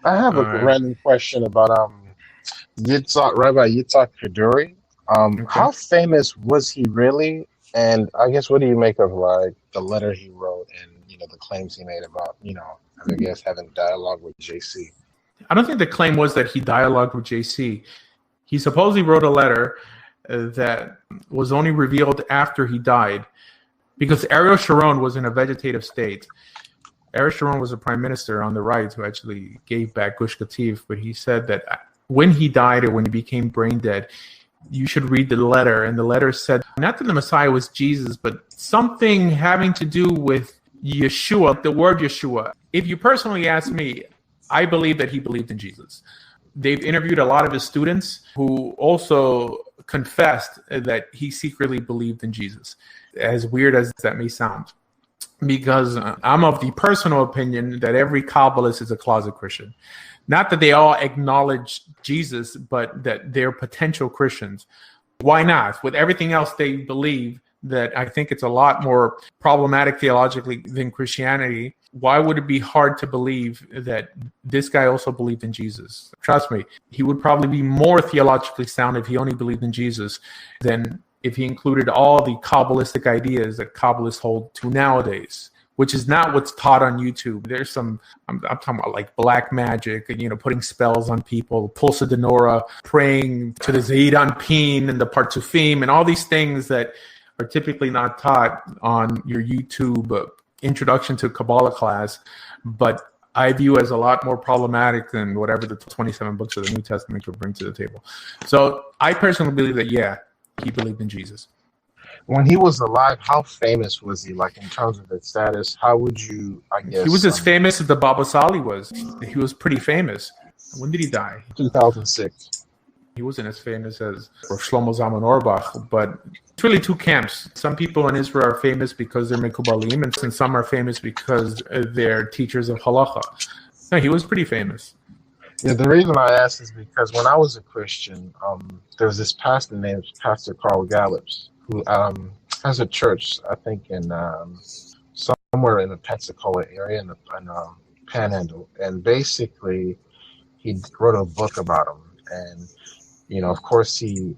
I have All a right. random question about Rabbi Yitzhak Kaduri. Okay. How famous was he really? And I guess what do you make of like the letter he wrote and the claims he made about I guess having dialogue with JC. I don't think the claim was that he dialogued with JC. He supposedly wrote a letter that was only revealed after he died because Ariel Sharon was in a vegetative state. Ariel Sharon was a prime minister on the right who actually gave back Gush Katif, but he said that when he died or when he became brain dead, you should read the letter. And the letter said not that the Messiah was Jesus, but something having to do with Yeshua, the word Yeshua. If you personally ask me, I believe that he believed in Jesus. They've interviewed a lot of his students who also confessed that he secretly believed in Jesus, as weird as that may sound. Because I'm of the personal opinion that every Kabbalist is a closet Christian. Not that they all acknowledge Jesus, but that they're potential Christians. Why not? With everything else they believe, that I think it's a lot more problematic theologically than Christianity. Why would it be hard to believe that this guy also believed in Jesus? Trust me, he would probably be more theologically sound if he only believed in Jesus than if he included all the Kabbalistic ideas that Kabbalists hold to nowadays, which is not what's taught on YouTube. There's some, I'm talking about like black magic, and, putting spells on people, Pulsa de Nora, praying to the Zaid Anpin and the Partufim, and all these things that are typically not taught on your YouTube introduction to Kabbalah class, but I view as a lot more problematic than whatever the 27 books of the New Testament could bring to the table. So I personally believe that, yeah, he believed in Jesus. When he was alive, how famous was he? Like in terms of his status, how would you? I guess he was as famous as the Baba Sali was. He was pretty famous. When did he die? 2006. He wasn't as famous as Shlomo Zalman Auerbach, but it's really two camps. Some people in Israel are famous because they're Mekubalim, and some are famous because they're teachers of halacha. No, he was pretty famous. Yeah, the reason I asked is because when I was a Christian, there was this pastor named Pastor Carl Gallups who has a church, I think, in somewhere in the Pensacola area in the Panhandle, and basically he wrote a book about him, and of course he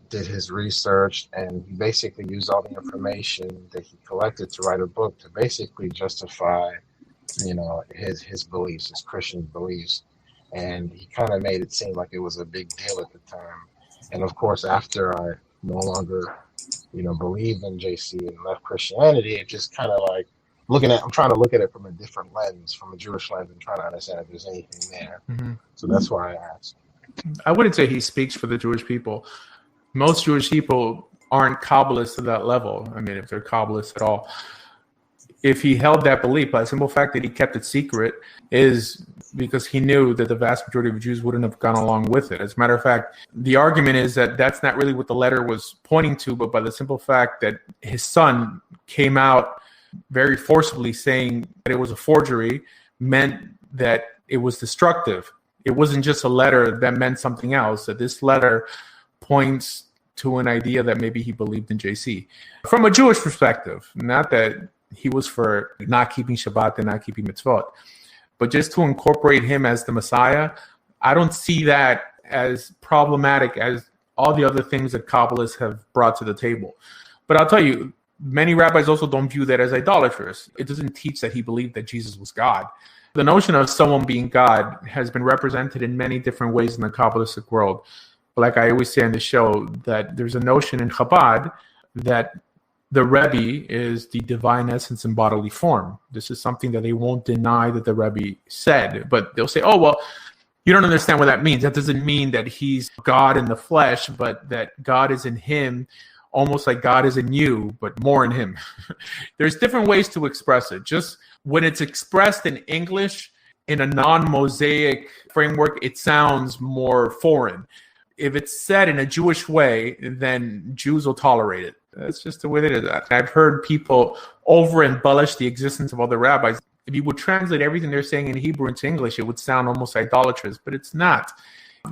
did his research, and he basically used all the information that he collected to write a book to basically justify his beliefs, his Christian beliefs. And he kind of made it seem like it was a big deal at the time. And of course, after I no longer believed in JC and left Christianity, it just kind of like I'm trying to look at it from a different lens, from a Jewish lens, and trying to understand if there's anything there. Mm-hmm. So that's why I asked. I wouldn't say he speaks for the Jewish people. Most Jewish people aren't Kabbalists to that level. I mean, if they're Kabbalists at all. If he held that belief, by the simple fact that he kept it secret, is because he knew that the vast majority of Jews wouldn't have gone along with it. As a matter of fact, the argument is that that's not really what the letter was pointing to, but by the simple fact that his son came out very forcibly saying that it was a forgery meant that it was destructive. It wasn't just a letter that meant something else, that this letter points to an idea that maybe he believed in JC. From a Jewish perspective, not that he was for not keeping Shabbat and not keeping mitzvot, but just to incorporate him as the Messiah, I don't see that as problematic as all the other things that Kabbalists have brought to the table. But I'll tell you, many rabbis also don't view that as idolatrous. It doesn't teach that he believed that Jesus was God. The notion of someone being God has been represented in many different ways in the Kabbalistic world. But like I always say on the show, that there's a notion in Chabad that the Rebbe is the divine essence in bodily form. This is something that they won't deny that the Rebbe said, but they'll say, oh, well, you don't understand what that means. That doesn't mean that he's God in the flesh, but that God is in him, almost like God is in you, but more in him. There's different ways to express it. Just when it's expressed in English in a non-Mosaic framework, it sounds more foreign. If it's said in a Jewish way, then Jews will tolerate it. That's just the way it is. I've heard people over-embellish the existence of other rabbis. If you would translate everything they're saying in Hebrew into English, it would sound almost idolatrous, but it's not.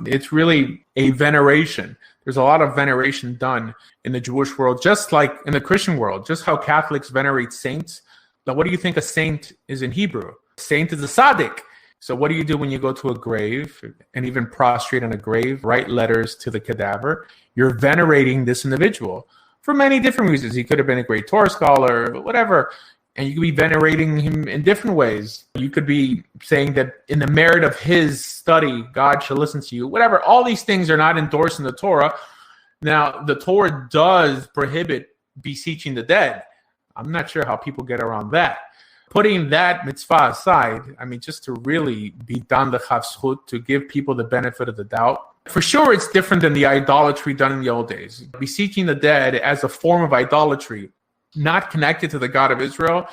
It's really a veneration. There's a lot of veneration done in the Jewish world, just like in the Christian world, just how Catholics venerate saints. Now, what do you think a saint is in Hebrew? A saint is a tzaddik. So what do you do when you go to a grave and even prostrate on a grave, write letters to the cadaver? You're venerating this individual for many different reasons. He could have been a great Torah scholar, but whatever. And you could be venerating him in different ways. You could be saying that in the merit of his study, God shall listen to you. Whatever. All these things are not endorsed in the Torah. Now, the Torah does prohibit beseeching the dead. I'm not sure how people get around that. Putting that mitzvah aside, I mean, just to really be done the chavzchut, to give people the benefit of the doubt. For sure, it's different than the idolatry done in the old days. Beseeching the dead as a form of idolatry, not connected to the God of Israel,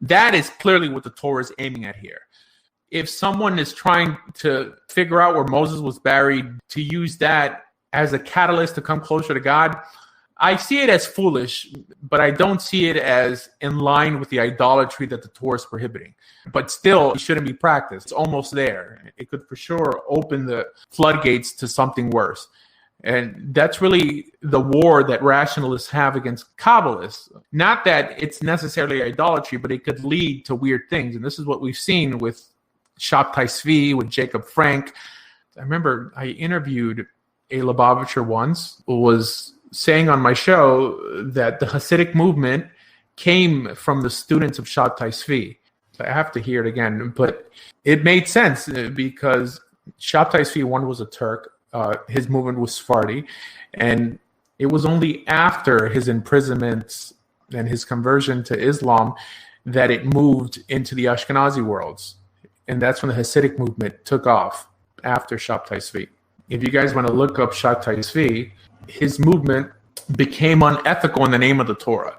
that is clearly what the Torah is aiming at here. If someone is trying to figure out where Moses was buried, to use that as a catalyst to come closer to God, I see it as foolish, but I don't see it as in line with the idolatry that the Torah is prohibiting. But still, it shouldn't be practiced. It's almost there. It could for sure open the floodgates to something worse. And that's really the war that rationalists have against Kabbalists. Not that it's necessarily idolatry, but it could lead to weird things. And this is what we've seen with Shabtai Tzvi, with Jacob Frank. I remember I interviewed a Lubavitcher once who was saying on my show that the Hasidic movement came from the students of Shabtai Tzvi. So I have to hear it again, but it made sense because Shabtai Tzvi, one was a Turk, his movement was Sephardi, and it was only after his imprisonment and his conversion to Islam that it moved into the Ashkenazi worlds. And that's when the Hasidic movement took off after Shabtai Tzvi. If you guys want to look up Shabtai Tzvi, his movement became unethical in the name of the Torah.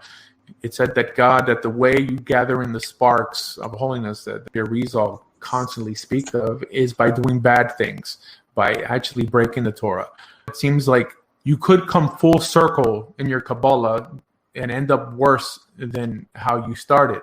It said that God, that the way you gather in the sparks of holiness that the Arizal constantly speak of is by doing bad things, by actually breaking the Torah. It seems like you could come full circle in your Kabbalah and end up worse than how you started.